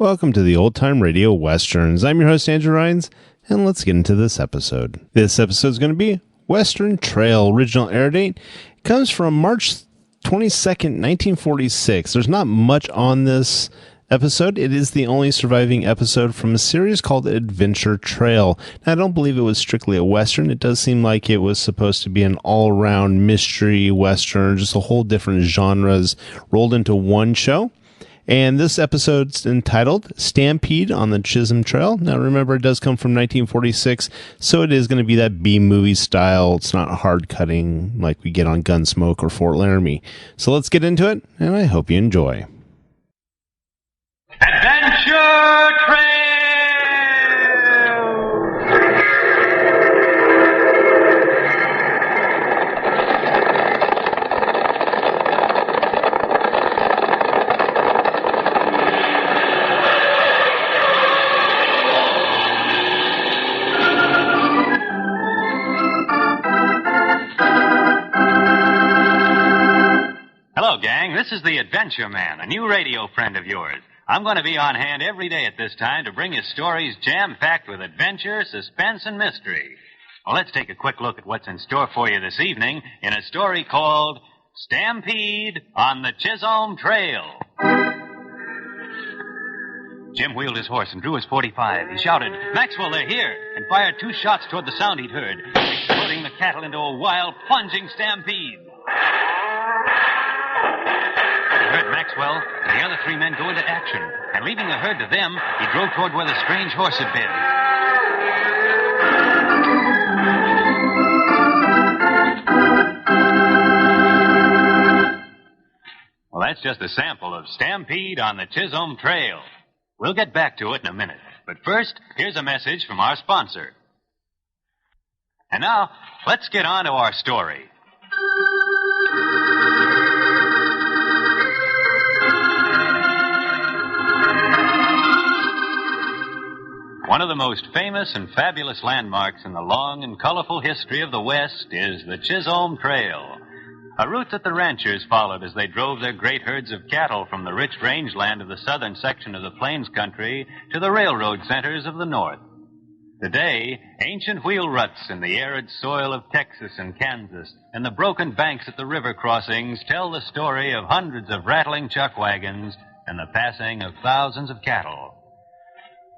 Welcome to the Old Time Radio Westerns. I'm your host, Andrew Rhynes, and let's get into this episode. This episode is going to be Western Trail. Original air date comes from March 22nd, 1946. There's not much on this episode. It is the only surviving episode from a series called Adventure Trail. Now, I don't believe it was strictly a Western. It does seem like it was supposed to be an all-around mystery Western, just a whole different genres rolled into one show. And this episode's entitled Stampede on the Chisolm Trail. Now, remember, it does come from 1946, so it is going to be that B-movie style. It's not hard cutting like we get on Gunsmoke or Fort Laramie. So let's get into it, and I hope you enjoy. Adventure Trail! Hello, gang. This is the Adventure Man, a new radio friend of yours. I'm going to be on hand every day at this time to bring you stories jam-packed with adventure, suspense, and mystery. Well, let's take a quick look at what's in store for you this evening in a story called Stampede on the Chisolm Trail. Jim wheeled his horse and drew his .45. He shouted, "Maxwell, they're here!" and fired 2 shots toward the sound he'd heard, exploding the cattle into a wild, plunging stampede. He heard Maxwell and the other 3 men go into action, and leaving the herd to them, he drove toward where the strange horse had been. Well, that's just a sample of Stampede on the Chisolm Trail. We'll get back to it in a minute, but first, here's a message from our sponsor. And now, let's get on to our story. One of the most famous and fabulous landmarks in the long and colorful history of the West is the Chisolm Trail, a route that the ranchers followed as they drove their great herds of cattle from the rich rangeland of the southern section of the Plains country to the railroad centers of the north. Today, ancient wheel ruts in the arid soil of Texas and Kansas and the broken banks at the river crossings tell the story of hundreds of rattling chuck wagons and the passing of thousands of cattle.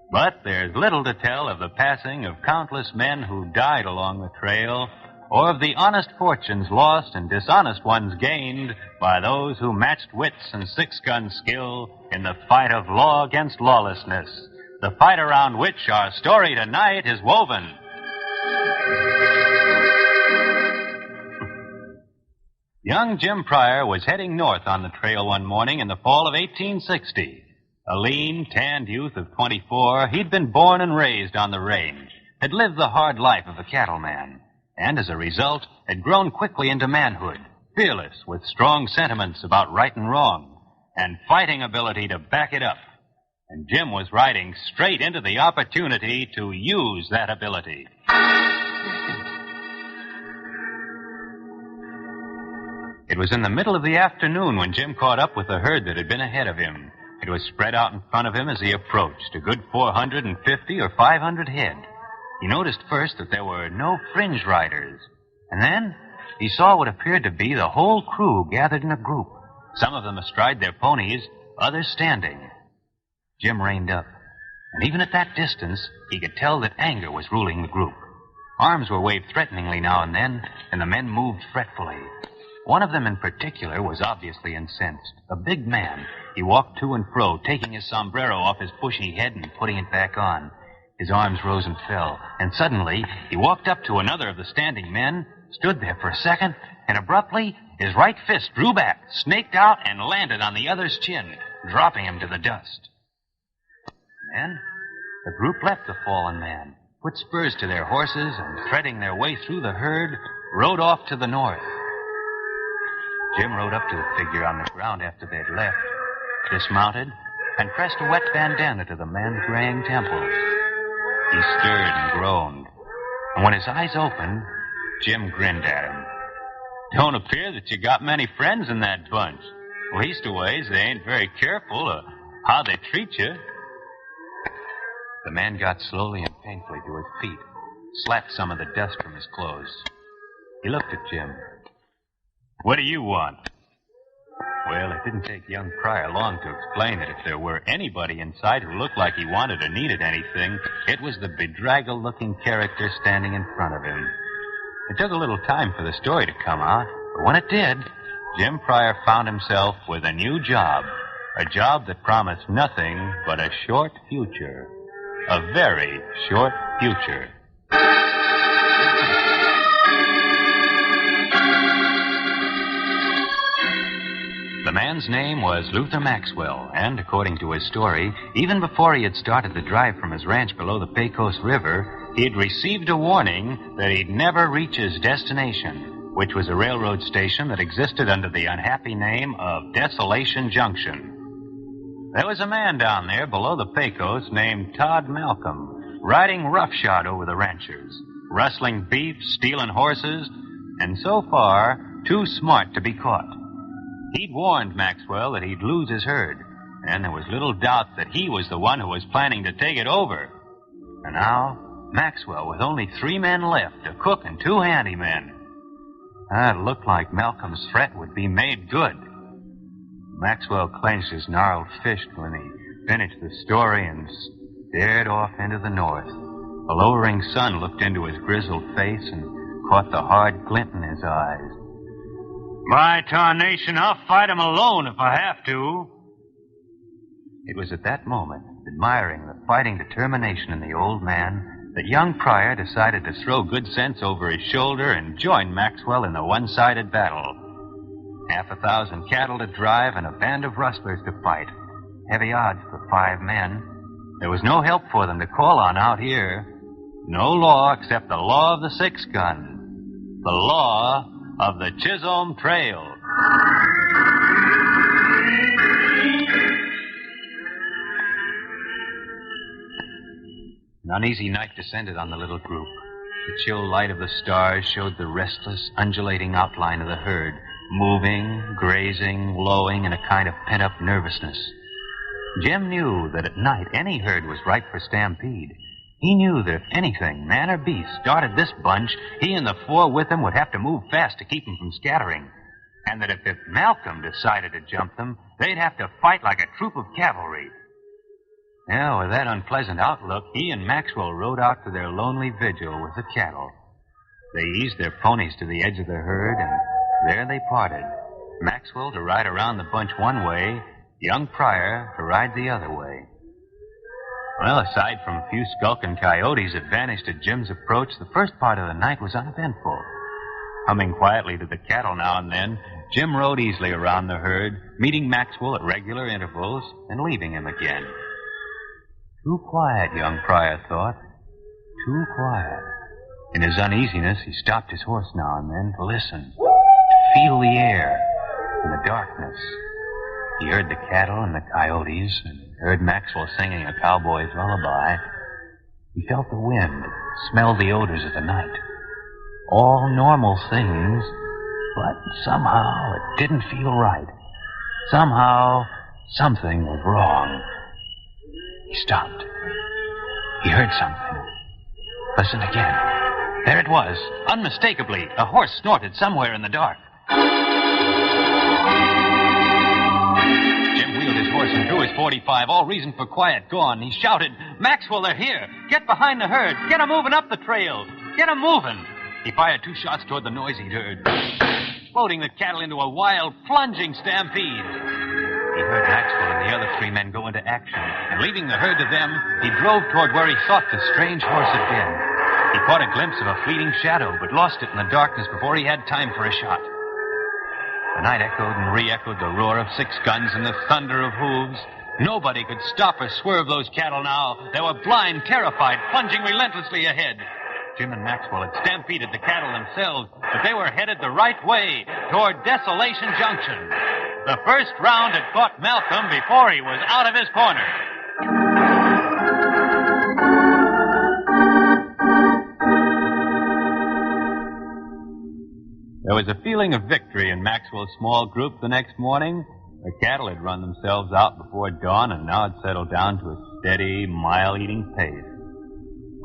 But there's little to tell of the passing of countless men who died along the trail, or of the honest fortunes lost and dishonest ones gained by those who matched wits and six-gun skill in the fight of law against lawlessness, the fight around which our story tonight is woven. Young Jim Pryor was heading north on the trail one morning in the fall of 1860. A lean, tanned youth of 24, he'd been born and raised on the range, had lived the hard life of a cattleman, and as a result, had grown quickly into manhood, fearless, with strong sentiments about right and wrong, and fighting ability to back it up. And Jim was riding straight into the opportunity to use that ability. It was in the middle of the afternoon when Jim caught up with the herd that had been ahead of him. It was spread out in front of him as he approached, a good 450 or 500 head. He noticed first that there were no fringe riders, and then he saw what appeared to be the whole crew gathered in a group, some of them astride their ponies, others standing. Jim reined up, and even at that distance, he could tell that anger was ruling the group. Arms were waved threateningly now and then, and the men moved fretfully. One of them in particular was obviously incensed, a big man. He walked to and fro, taking his sombrero off his bushy head and putting it back on. His arms rose and fell, and suddenly he walked up to another of the standing men, stood there for a second, and abruptly his right fist drew back, snaked out, and landed on the other's chin, dropping him to the dust. Then the group left the fallen man, put spurs to their horses, and threading their way through the herd, rode off to the north. Jim rode up to the figure on the ground after they'd left, dismounted, and pressed a wet bandana to the man's graying temples. He stirred and groaned, and when his eyes opened, Jim grinned at him. "Don't appear that you got many friends in that bunch. Leastways, they ain't very careful of how they treat you. The man got slowly and painfully to his feet, slapped some of the dust from his clothes. He looked at Jim. "What do you want?" Well, it didn't take young Pryor long to explain that if there were anybody inside who looked like he wanted or needed anything, it was the bedraggled-looking character standing in front of him. It took a little time for the story to come out, but when it did, Jim Pryor found himself with a new job, a job that promised nothing but a short future, a very short future. The man's name was Luther Maxwell, and according to his story, even before he had started the drive from his ranch below the Pecos River, he had received a warning that he'd never reach his destination, which was a railroad station that existed under the unhappy name of Desolation Junction. There was a man down there below the Pecos named Todd Malcolm, riding roughshod over the ranchers, rustling beef, stealing horses, and so far, too smart to be caught. He'd warned Maxwell that he'd lose his herd, and there was little doubt that he was the one who was planning to take it over. And now, Maxwell, with only 3 men left, a cook and 2 handymen. It looked like Malcolm's threat would be made good. Maxwell clenched his gnarled fist when he finished the story and stared off into the north. A lowering sun looked into his grizzled face and caught the hard glint in his eyes. "By tarnation, I'll fight him alone if I have to." It was at that moment, admiring the fighting determination in the old man, that young Pryor decided to throw good sense over his shoulder and join Maxwell in the one-sided battle. 1,000 cattle to drive and a band of rustlers to fight. Heavy odds for 5 men. There was no help for them to call on out here. No law except the law of the 6-gun. The law of the Chisolm Trail. An uneasy night descended on the little group. The chill light of the stars showed the restless, undulating outline of the herd, moving, grazing, lowing in a kind of pent-up nervousness. Jim knew that at night any herd was ripe for stampede. He knew that if anything, man or beast, started this bunch, he and the 4 with him would have to move fast to keep them from scattering. And that if Malcolm decided to jump them, they'd have to fight like a troop of cavalry. Now, with that unpleasant outlook, he and Maxwell rode out to their lonely vigil with the cattle. They eased their ponies to the edge of the herd, and there they parted. Maxwell to ride around the bunch one way, young Pryor to ride the other way. Well, aside from a few skulking coyotes that vanished at Jim's approach, the first part of the night was uneventful. Humming quietly to the cattle now and then, Jim rode easily around the herd, meeting Maxwell at regular intervals and leaving him again. Too quiet, young Pryor thought. Too quiet. In his uneasiness, he stopped his horse now and then to listen, to feel the air and the darkness. He heard the cattle and the coyotes, and heard Maxwell singing a cowboy's lullaby. He felt the wind, smelled the odors of the night. All normal things, but somehow it didn't feel right. Somehow, something was wrong. He stopped. He heard something. Listen again. There it was, unmistakably. A horse snorted somewhere in the dark. Jim wheeled his horse and drew his .45, all reason for quiet gone. He shouted, "Maxwell, they're here! Get behind the herd! Get 'em moving up the trail! Get 'em moving!" He fired 2 shots toward the noise he'd heard, floating the cattle into a wild, plunging stampede. He heard Maxwell and the other 3 men go into action, and leaving the herd to them, he drove toward where he thought the strange horse had been. He caught a glimpse of a fleeting shadow, but lost it in the darkness before he had time for a shot. The night echoed and re-echoed the roar of 6 guns and the thunder of hooves. Nobody could stop or swerve those cattle now. They were blind, terrified, plunging relentlessly ahead. Jim and Maxwell had stampeded the cattle themselves, but they were headed the right way, toward Desolation Junction. The first round had caught Malcolm before he was out of his corner. There was a feeling of victory in Maxwell's small group the next morning. The cattle had run themselves out before dawn, and now had settled down to a steady, mile-eating pace.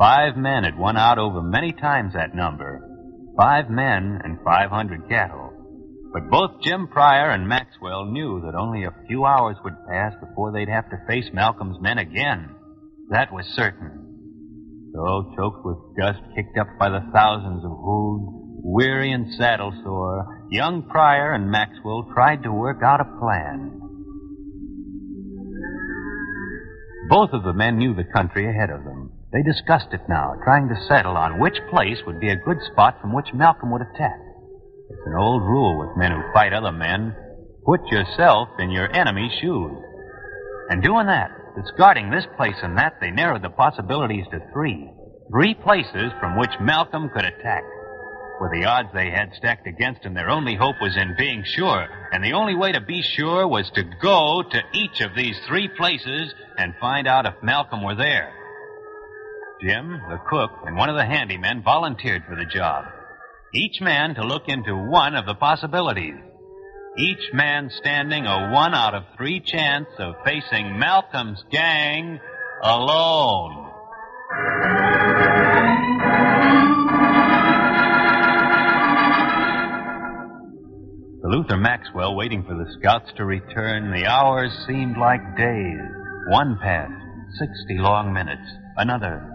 5 men had won out over many times that number. 5 men and 500 cattle. But both Jim Pryor and Maxwell knew that only a few hours would pass before they'd have to face Malcolm's men again. That was certain. So, choked with dust kicked up by the thousands of hooves, weary and saddle-sore, young Pryor and Maxwell tried to work out a plan. Both of the men knew the country ahead of them. They discussed it now, trying to settle on which place would be a good spot from which Malcolm would attack. It's an old rule with men who fight other men. Put yourself in your enemy's shoes. And doing that, discarding this place and that, they narrowed the possibilities to 3. 3 places from which Malcolm could attack. With the odds they had stacked against him, their only hope was in being sure. And the only way to be sure was to go to each of these 3 places and find out if Malcolm were there. Jim, the cook, and one of the handymen volunteered for the job. Each man to look into one of the possibilities. Each man standing a 1 out of 3 chance of facing Malcolm's gang alone. To Luther Maxwell, waiting for the scouts to return, the hours seemed like days. 1 passed, 60 long minutes, another.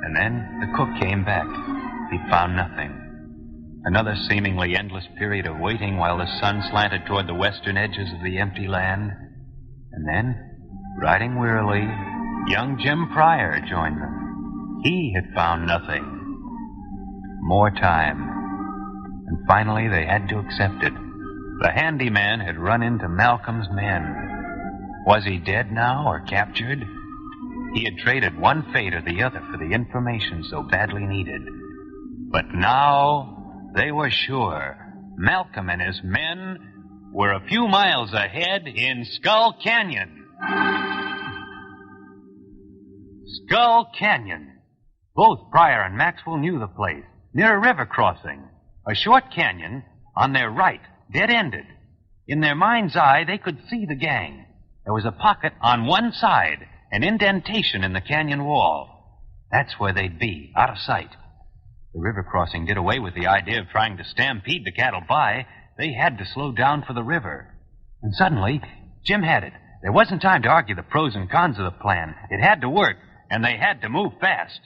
And then the cook came back. He'd found nothing. Another seemingly endless period of waiting while the sun slanted toward the western edges of the empty land. And then, riding wearily, young Jim Pryor joined them. He had found nothing. More time. And finally, they had to accept it. The handyman had run into Malcolm's men. Was he dead now or captured? He had traded one fate or the other for the information so badly needed. But now they were sure Malcolm and his men were a few miles ahead in Skull Canyon. Skull Canyon. Both Pryor and Maxwell knew the place, near a river crossing. A short canyon on their right, dead-ended. In their mind's eye, they could see the gang. There was a pocket on one side, an indentation in the canyon wall. That's where they'd be, out of sight. The river crossing did away with the idea of trying to stampede the cattle by. They had to slow down for the river. And suddenly, Jim had it. There wasn't time to argue the pros and cons of the plan. It had to work, and they had to move fast.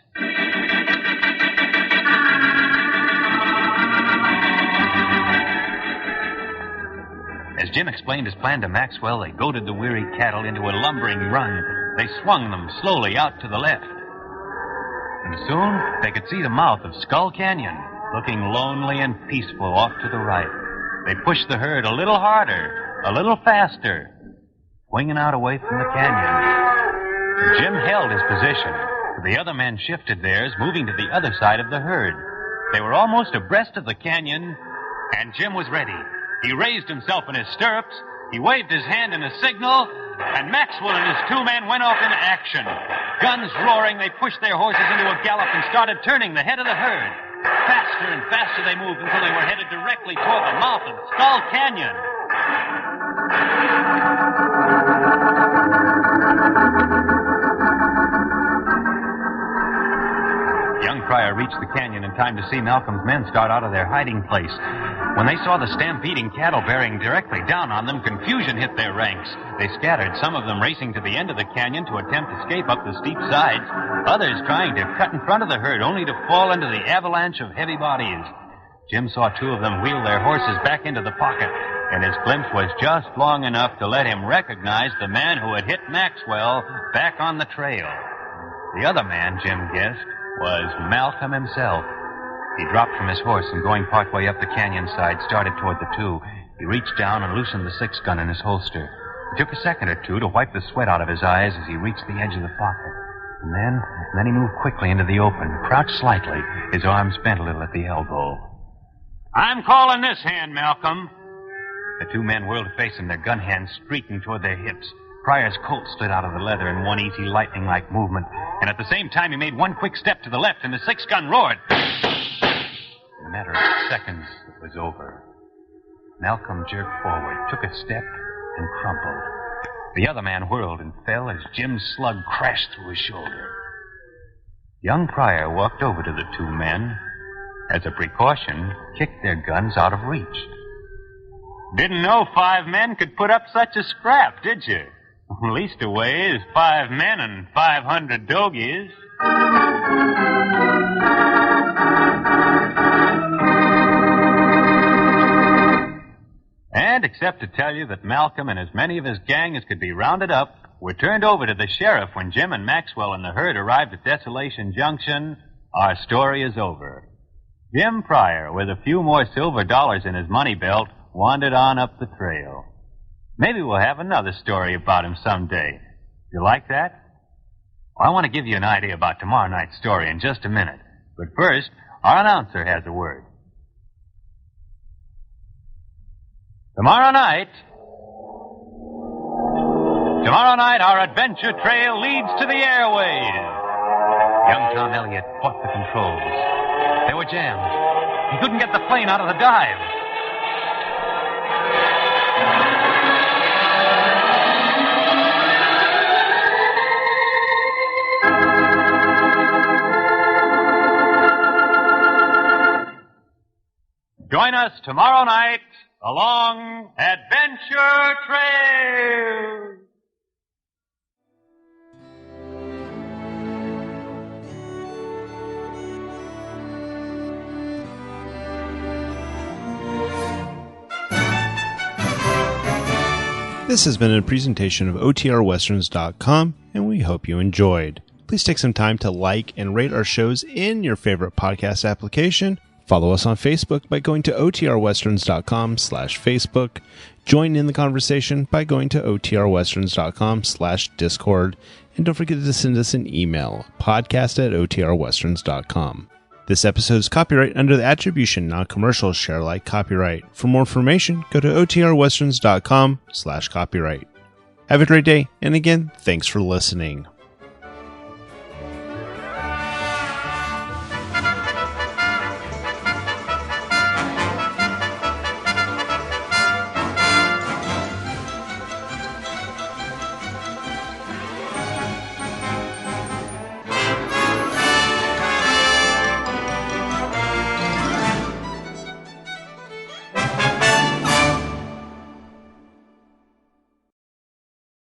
As Jim explained his plan to Maxwell, they goaded the weary cattle into a lumbering run. They swung them slowly out to the left. And soon they could see the mouth of Skull Canyon, looking lonely and peaceful off to the right. They pushed the herd a little harder, a little faster, swinging out away from the canyon. Jim held his position. The other men shifted theirs, moving to the other side of the herd. They were almost abreast of the canyon, and Jim was ready. He raised himself in his stirrups, he waved his hand in a signal, and Maxwell and his 2 men went off into action. Guns roaring, they pushed their horses into a gallop and started turning the head of the herd. Faster and faster they moved until they were headed directly toward the mouth of Skull Canyon. Young Pryor reached the canyon in time to see Malcolm's men start out of their hiding place. When they saw the stampeding cattle bearing directly down on them, confusion hit their ranks. They scattered, some of them racing to the end of the canyon to attempt escape up the steep sides, others trying to cut in front of the herd only to fall into the avalanche of heavy bodies. Jim saw 2 of them wheel their horses back into the pocket, and his glimpse was just long enough to let him recognize the man who had hit Maxwell back on the trail. The other man, Jim guessed, was Malcolm himself. He dropped from his horse and, going partway up the canyon side, started toward the 2. He reached down and loosened the 6-gun in his holster. It took a second or 2 to wipe the sweat out of his eyes as he reached the edge of the pocket. And then he moved quickly into the open, crouched slightly, his arms bent a little at the elbow. "I'm calling this hand, Malcolm." The 2 men whirled to face him, their gun hands streaking toward their hips. Pryor's coat slid out of the leather in one easy, lightning-like movement, and at the same time he made one quick step to the left, and the 6-gun roared. In a matter of seconds, it was over. Malcolm jerked forward, took a step, and crumpled. The other man whirled and fell as Jim's slug crashed through his shoulder. Young Pryor walked over to the two men. As a precaution, kicked their guns out of reach. Didn't know 5 men could put up such a scrap, did you? Leastways, 5 men and 500 dogies. And except to tell you that Malcolm and as many of his gang as could be rounded up were turned over to the sheriff when Jim and Maxwell and the herd arrived at Desolation Junction, our story is over. Jim Pryor, with a few more silver dollars in his money belt, wandered on up the trail. Maybe we'll have another story about him someday. You like that? Well, I want to give you an idea about tomorrow night's story in just a minute. But first, our announcer has a word. Tomorrow night, our adventure trail leads to the airways. Young Tom Elliott fought the controls. They were jammed. He couldn't get the plane out of the dive. Join us tomorrow night along Adventure Trail. This has been a presentation of OTRWesterns.com, and we hope you enjoyed. Please take some time to like and rate our shows in your favorite podcast application. Follow us on Facebook by going to OTRWesterns.com/Facebook. Join in the conversation by going to OTRWesterns.com/Discord. And don't forget to send us an email, podcast@OTRWesterns.com. This episode is copyright under the Attribution Non-Commercial Share Alike copyright. For more information, go to OTRWesterns.com/copyright. Have a great day, and again, thanks for listening.